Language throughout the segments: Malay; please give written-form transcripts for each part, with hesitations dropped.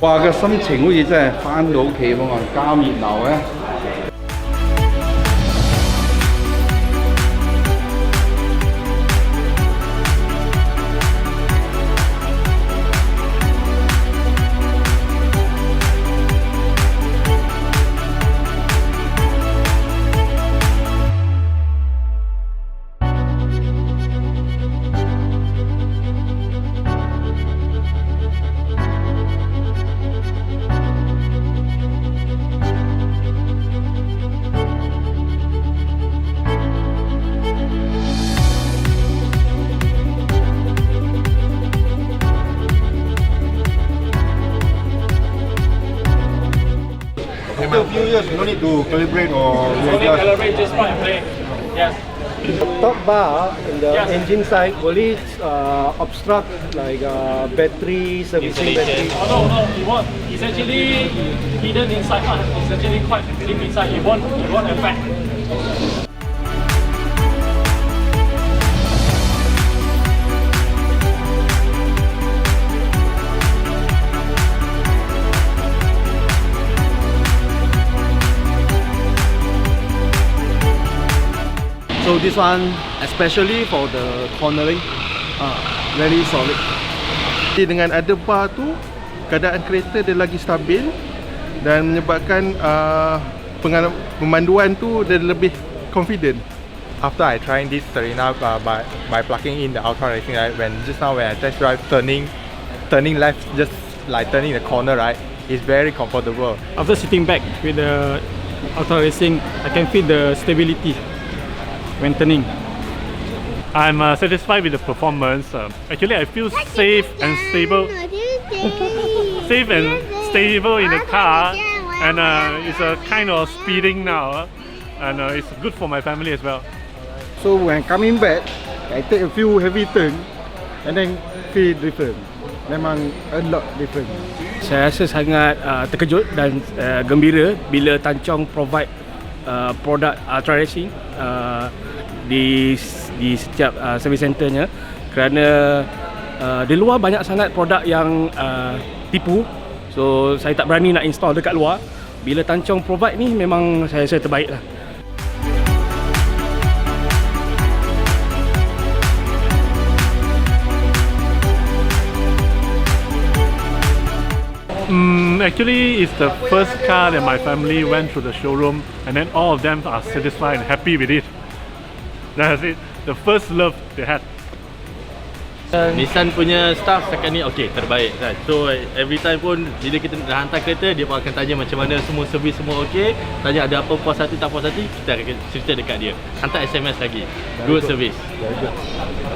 哇！個心情好似真係翻到屋企咁啊，加熱鬧嘅。After a few years, you don't need to calibrate or Only calibrate, just plug and play. Yes. Top bar in the engine side only obstruct like battery servicing battery. Oh no, it won't. It's actually hidden inside. It's actually quite deep inside. It won't affect. So this one, especially for the cornering, very solid. Dengan ada bar tu, keadaan kereta dia lagi stabil dan menyebabkan pemanduan tu dia lebih confident. After I trying this Serena by plugging in the UltraRacing, right, when I test drive turning left, just like turning the corner, right, it's very comfortable. After sitting back with the UltraRacing, I can feel the stability when turning. I'm satisfied with the performance. Actually, I feel safe and stable. Safe and stable in the car, and it's a kind of speeding now, and it's good for my family as well. So when coming back, I take a few heavy turn and then feel different. Memang a lot different. Saya rasa sangat terkejut dan gembira bila Tan Chong provide produk UltraRacing di setiap service centernya, kerana di luar banyak sangat produk yang tipu. So saya tak berani nak install dekat luar. Bila Tan Chong provide ni, memang saya rasa terbaik lah. Actually, it's the first car that my family went through the showroom, and then all of them are satisfied and happy with it. That's it. The first love they had. Nissan punya staff sekarang ni okey, terbaik kan. So every time pun bila kita dah hantar kereta, dia pun akan tanya macam mana semua servis semua okey. Tanya ada apa puas hati tak puas hati, kita akan cerita dekat dia. Hantar SMS lagi. Good service.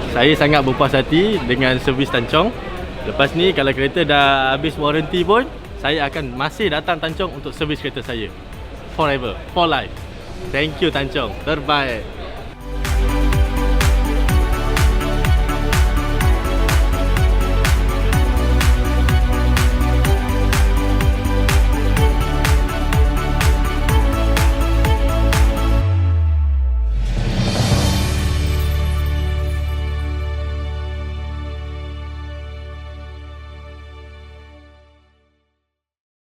Saya sangat berpuas hati dengan servis Tan Chong. Lepas ni kalau kereta dah habis warranty pun, saya akan masih datang Tan Chong untuk servis kereta saya. Forever, for life. Thank you Tan Chong. Terbaik.